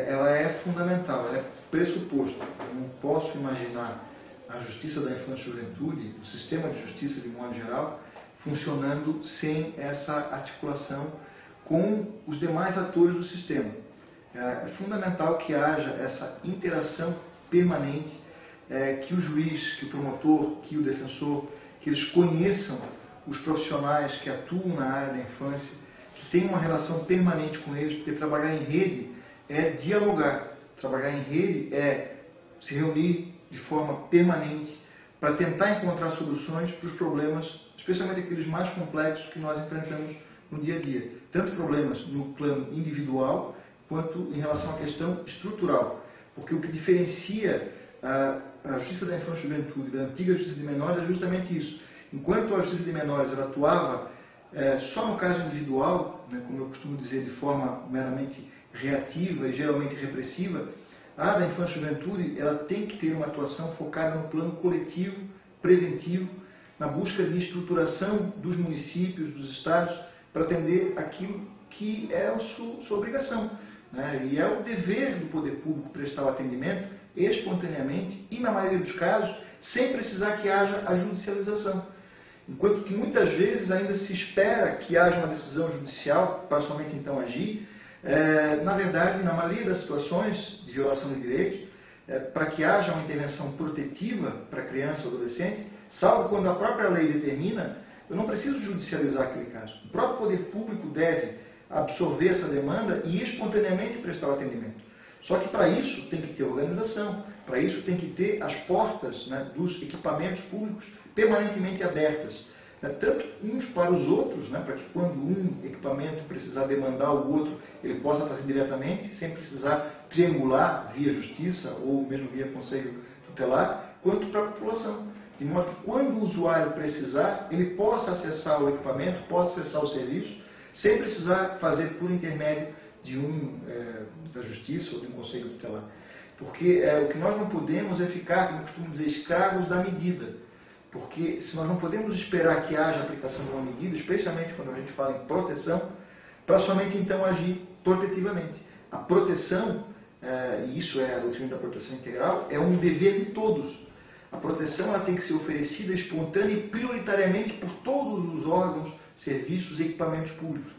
ela é fundamental, ela é pressuposto. Eu não posso imaginar a justiça da infância e juventude, o sistema de justiça de modo geral, funcionando sem essa articulação com os demais atores do sistema. É fundamental que haja essa interação permanente, que o juiz, que o promotor, que o defensor, que eles conheçam os profissionais que atuam na área da infância, que tenham uma relação permanente com eles, porque trabalhar em rede é dialogar, trabalhar em rede é se reunir de forma permanente para tentar encontrar soluções para os problemas, especialmente aqueles mais complexos que nós enfrentamos no dia a dia. Tanto problemas no plano individual, quanto em relação à questão estrutural. Porque o que diferencia a Justiça da Infância e Juventude da antiga Justiça de Menores é justamente isso. Enquanto a Justiça de Menores ela atuava só no caso individual, né, como eu costumo dizer, de forma meramente reativa e geralmente repressiva, a da Infância e Juventude ela tem que ter uma atuação focada no plano coletivo, preventivo, na busca de estruturação dos municípios, dos estados, para atender aquilo que é a sua obrigação. Né? E é o dever do poder público prestar o atendimento espontaneamente e, na maioria dos casos, sem precisar que haja a judicialização. Enquanto que muitas vezes ainda se espera que haja uma decisão judicial para somente então agir, na verdade, na maioria das situações de violação de direitos, para que haja uma intervenção protetiva para a criança ou adolescente, salvo quando a própria lei determina, eu não preciso judicializar aquele caso. O próprio poder público deve absorver essa demanda e espontaneamente prestar o atendimento. Só que para isso tem que ter organização, para isso tem que ter as portas, né, dos equipamentos públicos permanentemente abertas, né, tanto uns para os outros, né, para que quando um equipamento precisar demandar o outro, ele possa fazer diretamente, sem precisar triangular via justiça ou mesmo via conselho tutelar, quanto para a população. De modo que quando o usuário precisar, ele possa acessar o equipamento, possa acessar o serviço, sem precisar fazer por intermédio de da justiça ou de um conselho tutelar. Porque o que nós não podemos é ficar, como eu costumo dizer, escravos da medida. Porque se nós não podemos esperar que haja aplicação de uma medida, especialmente quando a gente fala em proteção, para somente então agir protetivamente. A proteção, e isso é a doutrina da proteção integral, é um dever de todos. A proteção ela tem que ser oferecida espontânea e prioritariamente por todos os órgãos, serviços e equipamentos públicos.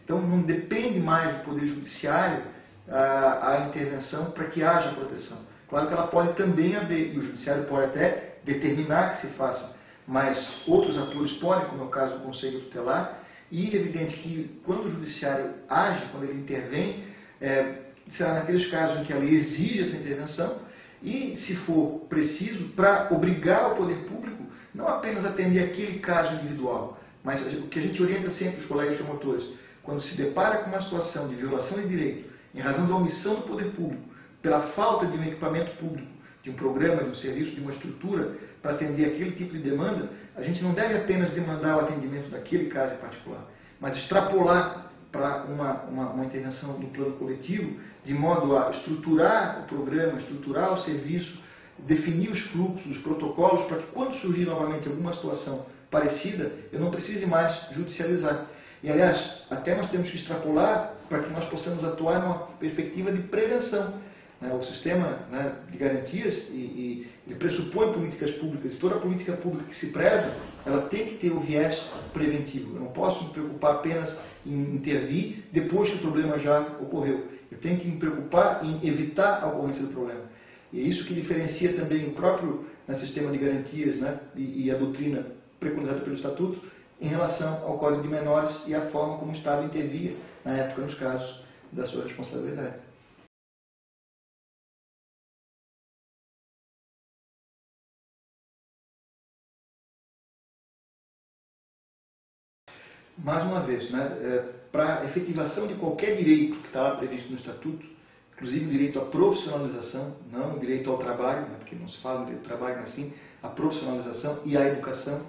Então não depende mais do Poder Judiciário a intervenção para que haja proteção. Claro que ela pode também haver, e o Judiciário pode até determinar que se faça, mas outros atores podem, como é o caso do Conselho Tutelar, e é evidente que quando o Judiciário age, quando ele intervém, será naqueles casos em que a lei exige essa intervenção, e, se for preciso, para obrigar o poder público não apenas a atender aquele caso individual, mas o que a gente orienta sempre os colegas promotores, quando se depara com uma situação de violação de direito, em razão da omissão do poder público, pela falta de um equipamento público, de um programa, de um serviço, de uma estrutura para atender aquele tipo de demanda, a gente não deve apenas demandar o atendimento daquele caso em particular, mas extrapolar para uma intervenção no plano coletivo, de modo a estruturar o programa, estruturar o serviço, definir os fluxos, os protocolos, para que quando surgir novamente alguma situação parecida, eu não precise mais judicializar. E, aliás, até nós temos que extrapolar para que nós possamos atuar numa perspectiva de prevenção. O sistema, né, de garantias, ele pressupõe políticas públicas, e toda política pública que se preza, ela tem que ter o viés preventivo. Eu não posso me preocupar apenas em intervir depois que o problema já ocorreu. Eu tenho que me preocupar em evitar a ocorrência do problema. E é isso que diferencia também o próprio sistema de garantias, né, e a doutrina preconizada pelo Estatuto em relação ao Código de Menores e a forma como o Estado intervia na época nos casos da sua responsabilidade. Mais uma vez, né, para a efetivação de qualquer direito que está lá previsto no Estatuto, inclusive o direito à profissionalização, não o direito ao trabalho, né, porque não se fala no direito ao trabalho, mas sim a profissionalização e a educação.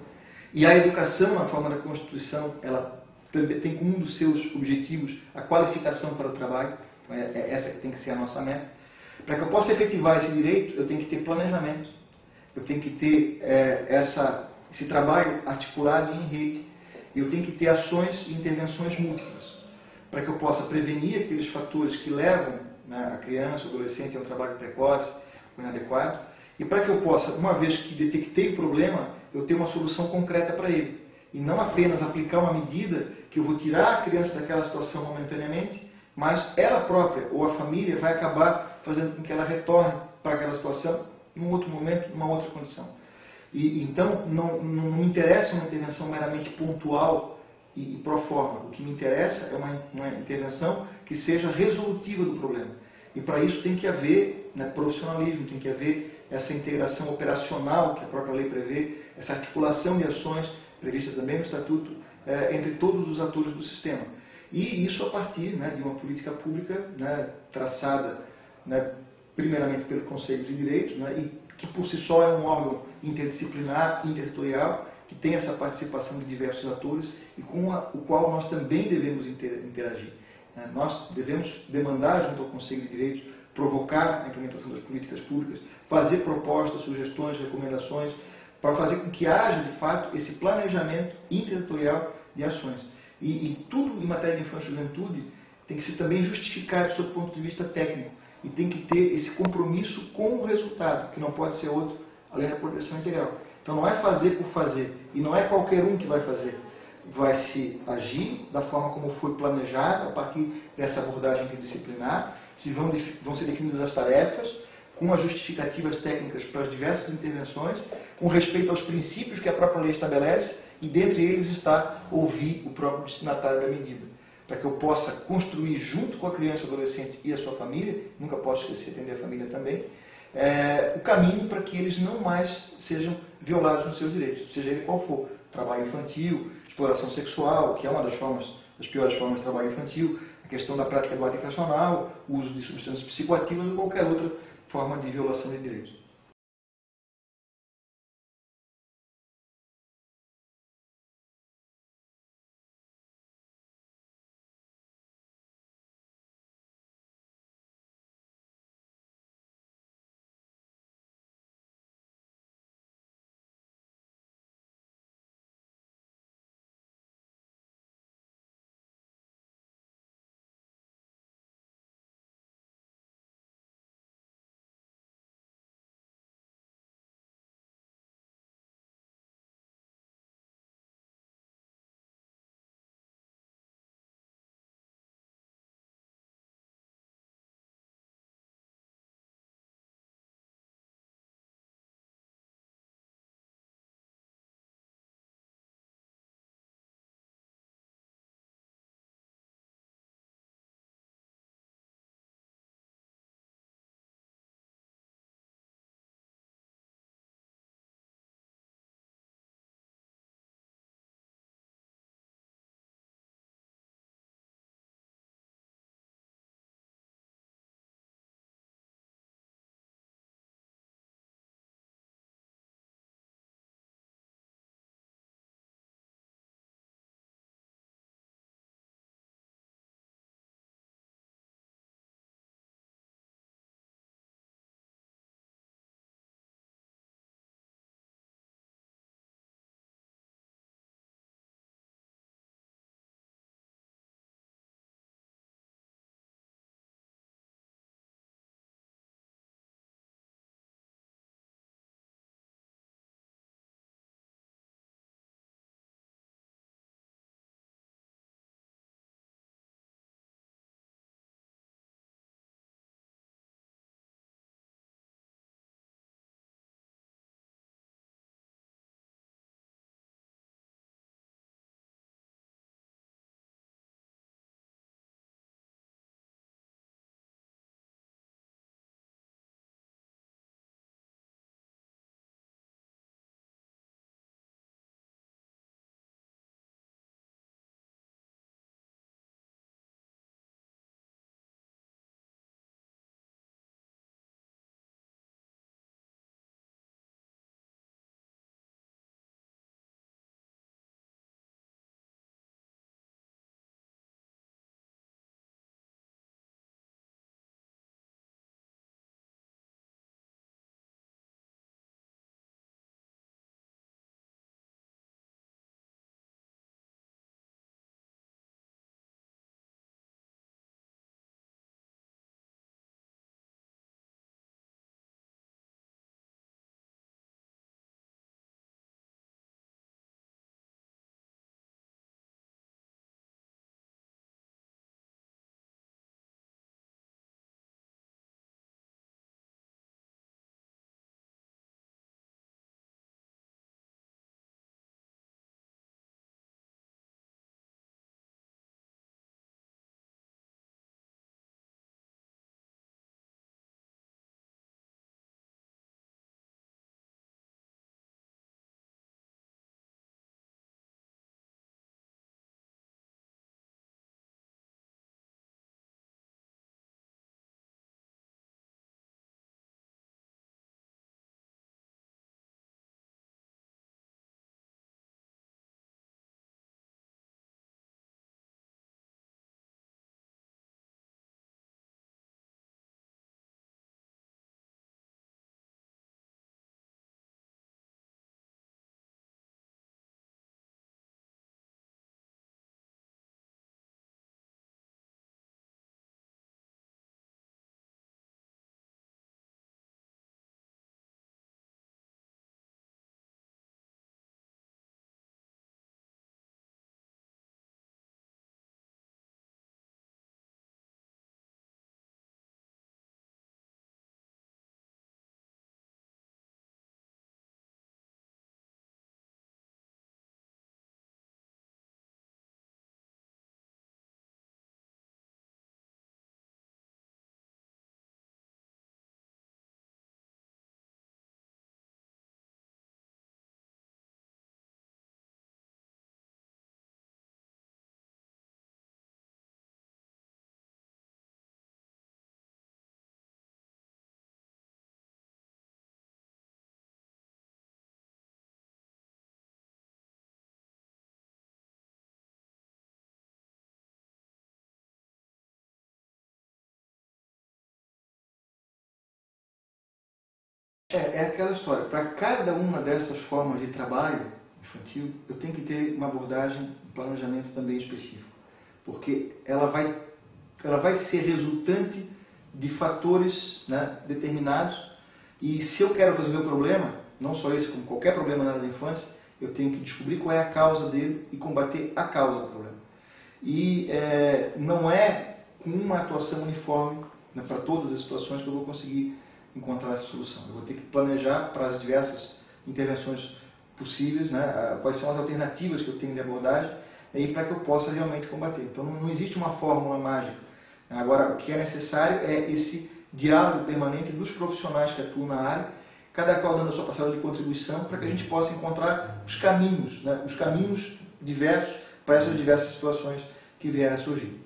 E a educação, na forma da Constituição, ela também tem como um dos seus objetivos a qualificação para o trabalho, então é essa que tem que ser a nossa meta. Para que eu possa efetivar esse direito, eu tenho que ter planejamento, eu tenho que ter esse trabalho articulado em rede, eu tenho que ter ações e intervenções múltiplas, para que eu possa prevenir aqueles fatores que levam, né, a criança, o adolescente é um trabalho precoce ou inadequado, e para que eu possa, uma vez que detectei o problema, eu ter uma solução concreta para ele. E não apenas aplicar uma medida que eu vou tirar a criança daquela situação momentaneamente, mas ela própria ou a família vai acabar fazendo com que ela retorne para aquela situação num outro momento, numa outra condição. E então não me interessa uma intervenção meramente pontual e pro forma. O que me interessa é uma intervenção que seja resolutiva do problema. E para isso tem que haver, né, profissionalismo, tem que haver essa integração operacional que a própria lei prevê, essa articulação de ações previstas também no Estatuto, entre todos os atores do sistema. E isso a partir, né, de uma política pública, né, traçada, né, primeiramente pelo Conselho de Direitos, né, e que por si só é um órgão interdisciplinar, intersetorial, que tem essa participação de diversos atores e com o qual nós também devemos interagir. Nós devemos demandar junto ao Conselho de Direitos, provocar a implementação das políticas públicas, fazer propostas, sugestões, recomendações, para fazer com que haja, de fato, esse planejamento intersetorial de ações. E tudo em matéria de infância e juventude tem que ser também justificado sob o ponto de vista técnico e tem que ter esse compromisso com o resultado, que não pode ser outro além da progressão integral. Então não é fazer por fazer, e não é qualquer um que vai fazer. Vai se agir da forma como foi planejado, a partir dessa abordagem interdisciplinar, vão ser definidas as tarefas, com as justificativas técnicas para as diversas intervenções, com respeito aos princípios que a própria lei estabelece, e dentre eles está ouvir o próprio destinatário da medida, para que eu possa construir junto com a criança, o adolescente e a sua família, nunca posso esquecer de atender a família também, o caminho para que eles não mais sejam violados nos seus direitos, seja ele qual for, trabalho infantil, exploração sexual, que é uma das piores formas de trabalho infantil, a questão da prática do ato infracional, o uso de substâncias psicoativas ou qualquer outra forma de violação de direitos. É aquela história. Para cada uma dessas formas de trabalho infantil, eu tenho que ter uma abordagem, um planejamento também específico. Porque ela vai ser resultante de fatores, né, determinados. E se eu quero resolver o problema, não só esse, como qualquer problema na área da infância, eu tenho que descobrir qual é a causa dele e combater a causa do problema. E não é com uma atuação uniforme, né, para todas as situações que eu vou conseguir encontrar essa solução. Eu vou ter que planejar para as diversas intervenções possíveis, né, quais são as alternativas que eu tenho de abordagem, para que eu possa realmente combater. Então não existe uma fórmula mágica. Agora, o que é necessário é esse diálogo permanente dos profissionais que atuam na área, cada qual dando a sua parcela de contribuição, para que a gente possa encontrar os caminhos, né, os caminhos diversos para essas diversas situações que vierem a surgir.